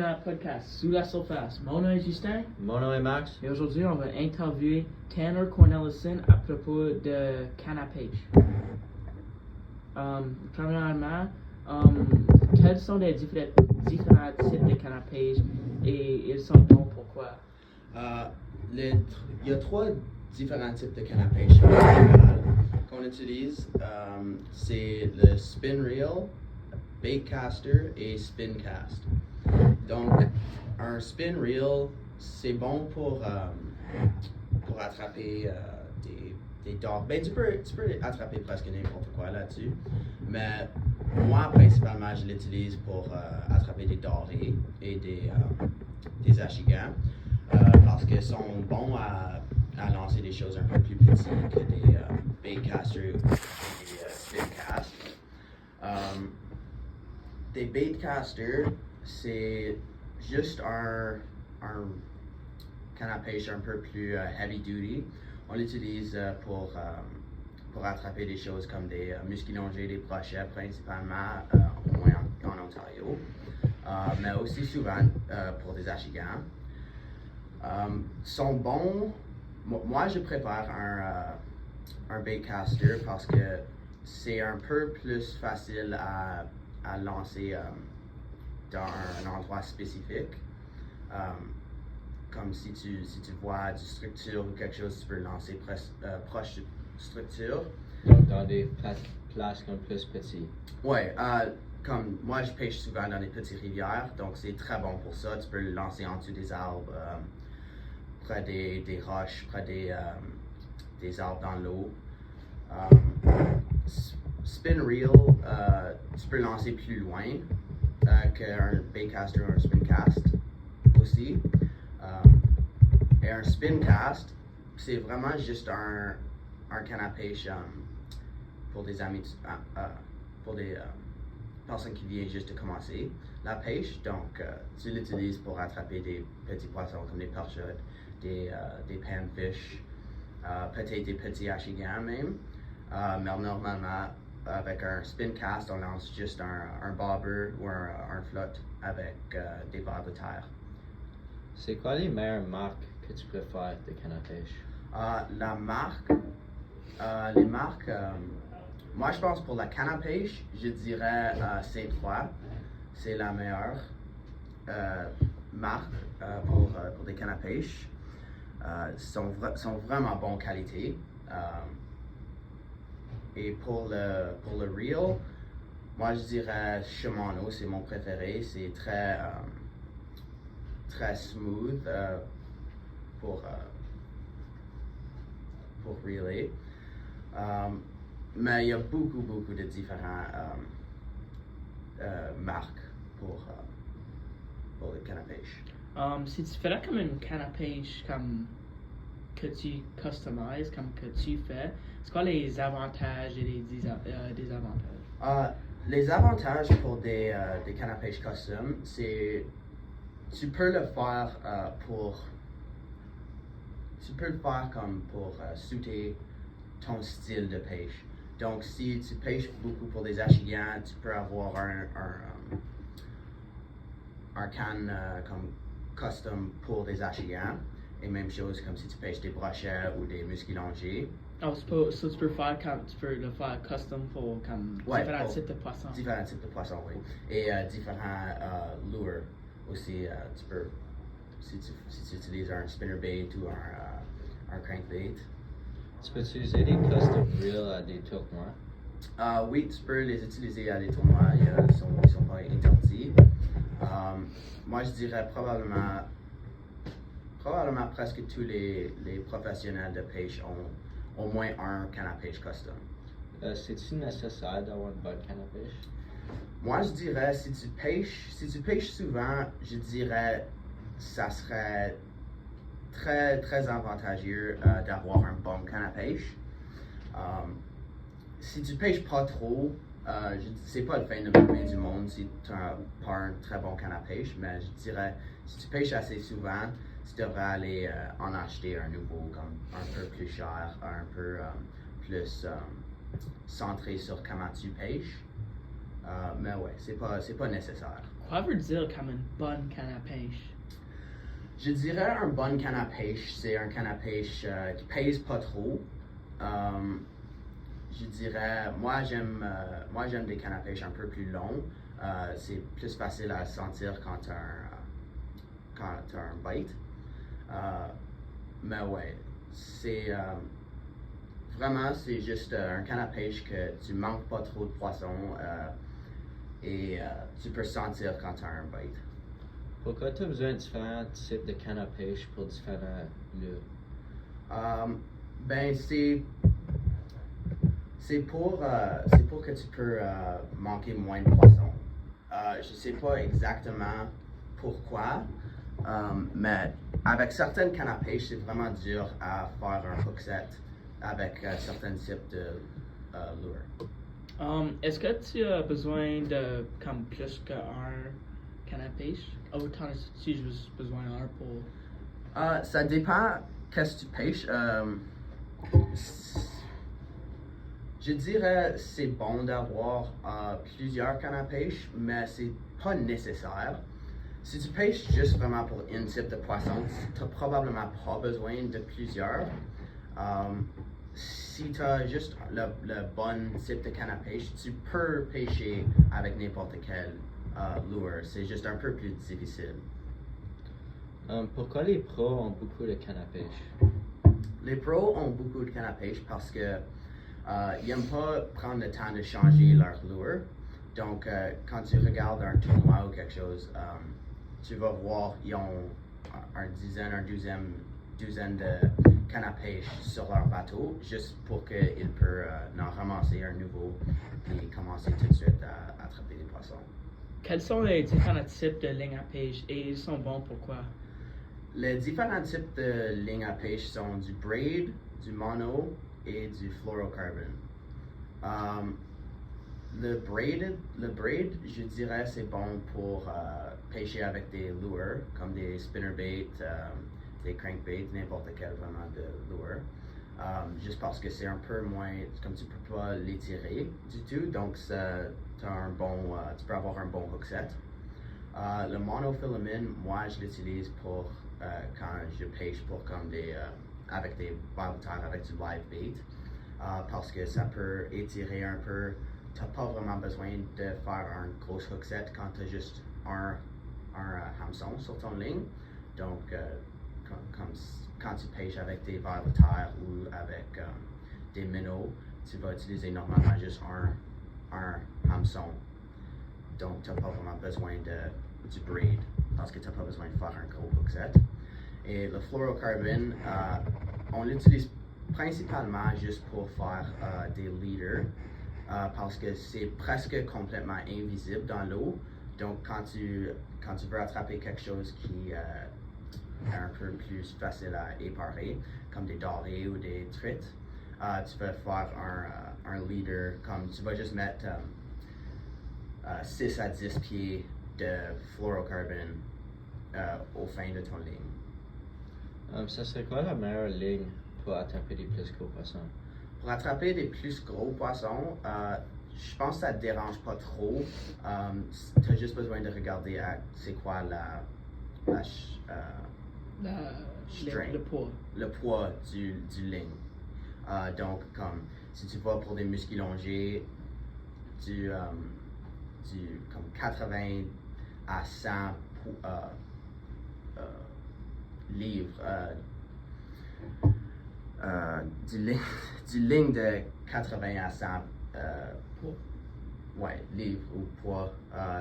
à podcast Sous la surface. Mon nom est Justin. Mon nom est Max. Et aujourd'hui, on va interviewer Tanner Cornelison à propos de canne à pêche. Premièrement, quels sont les différents types de canne à pêche et ils sont bons pourquoi? Il y a trois différents types de canne à pêche principales qu'on utilise. C'est le spin reel, bait caster et spin cast. Donc, un spin reel, c'est bon pour attraper des dorades. Ben, tu peux attraper presque n'importe quoi là-dessus. Mais moi, principalement, je l'utilise pour attraper des dorades et des achigans. Parce qu'ils sont bons à lancer des choses un peu plus petites que des bait casters ou des spin casts. Des bait casters, c'est juste un canne à pêche un peu plus heavy duty. On l'utilise pour attraper des choses comme des musquilongés, des brochets principalement, au moins en Ontario, mais aussi souvent pour des achigans. Sont bons. Moi, je préfère un bait caster parce que c'est un peu plus facile à lancer dans un endroit spécifique. Comme si tu vois du structure ou quelque chose, tu peux le lancer proche de structure. Donc dans des places comme plus petites. Ouais, comme moi je pêche souvent dans des petites rivières, donc c'est très bon pour ça. Tu peux le lancer en dessous des arbres, près des roches, près des arbres dans l'eau. Spin reel, tu peux lancer plus loin qu'un bait caster ou un spin cast aussi. Et un spin cast, c'est vraiment juste un canne à pêche pour des amis, pour des personnes qui viennent juste de commencer la pêche. Donc, tu l'utilises pour attraper des petits poissons comme des perchottes, des panfish, peut-être des petits achigans même. Mais normalement, avec un spin cast, on lance juste un bobber ou un flotte avec des barres de terre. C'est quoi les meilleures marques que tu préfères de canne à pêche? Les marques, moi je pense pour la canne à pêche, je dirais Sainte-Foy, c'est la meilleure marque pour des cannes à pêche. Sont vraiment bonne qualité. Et pour le reel, moi je dirais Shimano, c'est mon préféré. C'est très smooth pour reeler. Mais il y a beaucoup de différents marques pour le canne à pêche. Si tu ferais comme une canne à pêche comme que tu customises, comme que tu fais, c'est quoi les avantages et les désavantages? Les avantages pour des cannes à pêche custom, c'est tu peux le faire comme pour suiter ton style de pêche. Donc si tu pêches beaucoup pour des achigans, tu peux avoir un canne comme custom pour des achigans. Et même chose comme si tu pêches des brochets ou des musquilongés. Oh, tu peux le faire custom pour comme différents types de poissons. Différents types de poissons, oui. Et différents lures aussi. Tu peux, si tu utilises un spinnerbait ou un crankbait. Tu peux utiliser des custom reels à des tournois? Oui, tu peux les utiliser à des tournois. Ils sont pas interdits. Moi, je dirais probablement presque tous les professionnels de pêche ont au moins un canne à pêche custom. C'est-tu nécessaire d'avoir une bonne canne à pêche? Moi, je dirais, si tu pêches souvent, je dirais ça serait très avantageux d'avoir un bon canne à pêche. Si tu pêches pas trop, c'est pas le fin du monde si tu n'as pas un très bon canne à pêche, mais je dirais, si tu pêches assez souvent, tu devrais aller en acheter un nouveau, comme un peu plus cher, un peu plus centré sur comment tu pêches. Mais ouais, c'est pas nécessaire. quoi veut dire comme une bonne canne à pêche? Je dirais un bon canne à pêche, c'est un canne à pêche qui pèse pas trop. Je dirais, moi j'aime des cannes à pêche un peu plus longs. C'est plus facile à sentir quand t'as un bite. Mais ouais, c'est vraiment c'est juste un canne à pêche que tu manques pas trop de poissons et tu peux sentir quand t'as un bite. Pourquoi tu as besoin de différents types de canne à pêche pour différents lures? Ben c'est pour que tu peux manquer moins de poissons. Je sais pas exactement pourquoi, mais avec certaines cannes à pêche, c'est vraiment dur à faire un hook set avec certains types de lures. Est-ce que tu as besoin de comme plus qu'un canne à pêche? Autant si j'ai juste besoin d'un pour... Ça dépend qu'est-ce que tu pêches. Je dirais c'est bon d'avoir plusieurs cannes à pêche, mais c'est pas nécessaire. Si tu pêches juste vraiment pour un type de poisson, tu n'as probablement pas besoin de plusieurs. Si tu as juste le bon type de canne à pêche, tu peux pêcher avec n'importe quel lure. C'est juste un peu plus difficile. Pourquoi les pros ont beaucoup de cannes à pêche? Les pros ont beaucoup de cannes à pêche parce que ils n'aiment pas prendre le temps de changer leur lure. Donc, quand tu regardes un tournoi ou quelque chose, tu vas voir ils ont une douzaine de cannes à pêche sur leur bateau, juste pour qu'ils peuvent en ramasser un nouveau et commencer tout de suite à attraper des poissons. Quels sont les différents types de lignes à pêche et ils sont bons pourquoi? Les différents types de lignes à pêche sont du braid, du mono et du fluorocarbon. Le braid, je dirais, c'est bon pour pêcher avec des lures, comme des spinnerbait, des crankbait, n'importe quel vraiment de lure. Juste parce que c'est un peu moins, comme tu peux pas l'étirer du tout, donc tu peux avoir un bon hook set. Le monofilament, moi je l'utilise pour quand je pêche pour comme avec des barbitaires, avec du live bait, parce que ça peut étirer un peu. T'as pas vraiment besoin de faire un gros hook set quand tu as juste un hameçon sur ton ligne. Donc, quand tu pêches avec des vers de terre ou avec des minnows, tu vas utiliser normalement juste un hameçon. Donc, tu n'as pas vraiment besoin du braid parce que tu n'as pas besoin de faire un gros hook set. Et le fluorocarbon, on l'utilise principalement juste pour faire des leaders. Parce que c'est presque complètement invisible dans l'eau. Donc, quand tu veux attraper quelque chose qui est un peu plus facile à éparer, comme des dorés ou des truites, tu vas faire un leader, comme tu vas juste mettre 6 à 10 pieds de fluorocarbon au fin de ton ligne. Ça serait quoi la meilleure ligne pour attraper des plus gros poissons? Pour attraper des plus gros poissons, je pense que ça ne te dérange pas trop. Tu as juste besoin de regarder c'est quoi le poids du ligne. Donc, comme si tu vas pour des musculongés, comme 80 à 100 livres. Du ligne de 80 à 100 livres ou poids,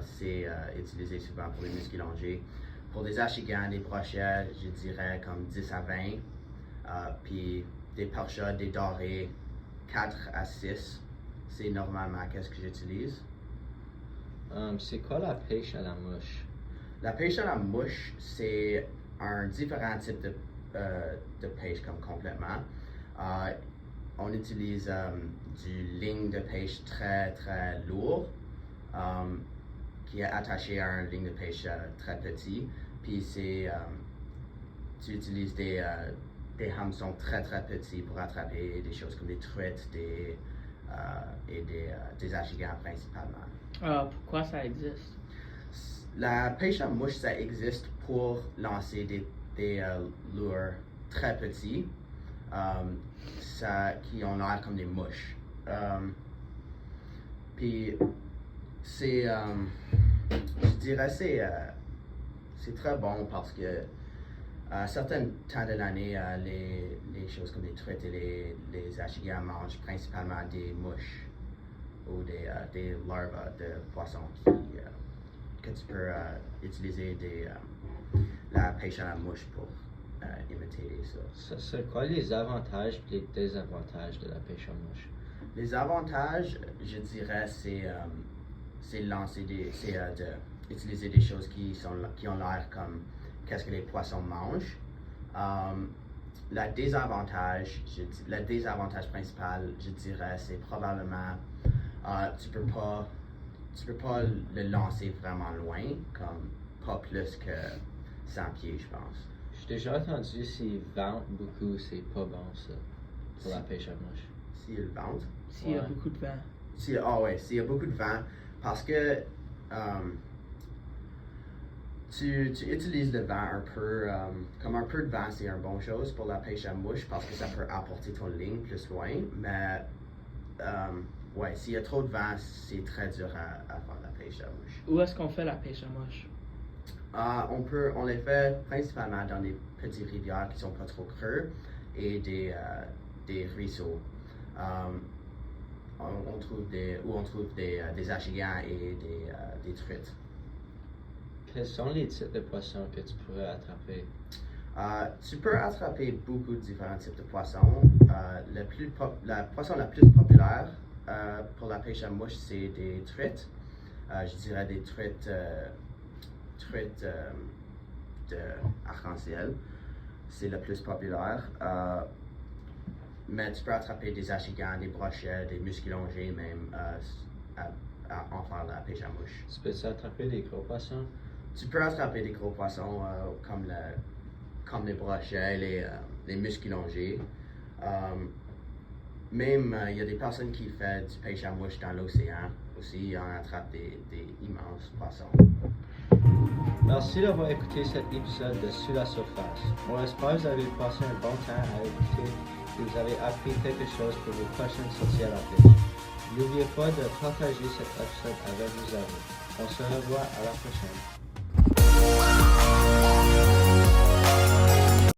c'est utilisé souvent pour les musculongés. Pour des achigans, des brochets, je dirais comme 10 à 20. Puis des perchas, des dorés, 4 à 6. C'est normalement qu'est-ce que j'utilise. C'est quoi la pêche à la mouche? La pêche à la mouche, c'est un différent type de pêche comme complètement. On utilise du ligne de pêche très très lourd qui est attaché à une ligne de pêche très petit. Puis tu utilises des hameçons très très petits pour attraper des choses comme des truites et des achigans principalement. Pourquoi ça existe? La pêche à mouche, ça existe pour lancer des lures très petits qui ont l'air comme des mouches. Puis c'est, je dirais, c'est très bon parce que à certains temps de l'année, les choses comme les truites et les achigas mangent principalement des mouches ou des larves de poissons que tu peux utiliser la pêche à la mouche pour imiter ça. C'est quoi les avantages et les désavantages de la pêche à mouche? Les avantages, je dirais, c'est utiliser des choses qui ont l'air comme qu'est-ce que les poissons mangent. Le désavantage principal, je dirais, c'est probablement tu peux pas le lancer vraiment loin, comme pas plus que 100 pieds, je pense. J'ai déjà entendu s'il vente beaucoup, c'est pas bon ça, pour la pêche à mouche. S'il vente? S'il y a beaucoup de vent. S'il y a beaucoup de vent, parce que tu utilises le vent un peu, comme un peu de vent, c'est une bonne chose pour la pêche à mouche parce que ça peut apporter ton ligne plus loin, mais s'il y a trop de vent, c'est très dur à faire la pêche à mouche. Où est-ce qu'on fait la pêche à mouche? On les fait principalement dans des petites rivières qui sont pas trop creux et des ruisseaux. On trouve des achigans et des truites. Quels sont les types de poissons que tu pourrais attraper? Tu peux attraper beaucoup de différents types de poissons. La poisson la plus populaire pour la pêche à mouche, c'est des truites. Je dirais des truites de arc-en-ciel. C'est le plus populaire. Mais tu peux attraper des achigans, des brochets, des musculongés même en faire la pêche à mouche. Tu peux attraper des gros poissons? Tu peux attraper des gros poissons comme les brochets, les musculongés. Même il y a des personnes qui font du pêche à mouche dans l'océan aussi. On attrape des immenses poissons. Merci d'avoir écouté cet épisode de Sous la surface. On espère que vous avez passé un bon temps à écouter et vous avez appris quelque chose pour vos prochaines sorties à la pêche. N'oubliez pas de partager cet épisode avec vos amis. On se revoit à la prochaine.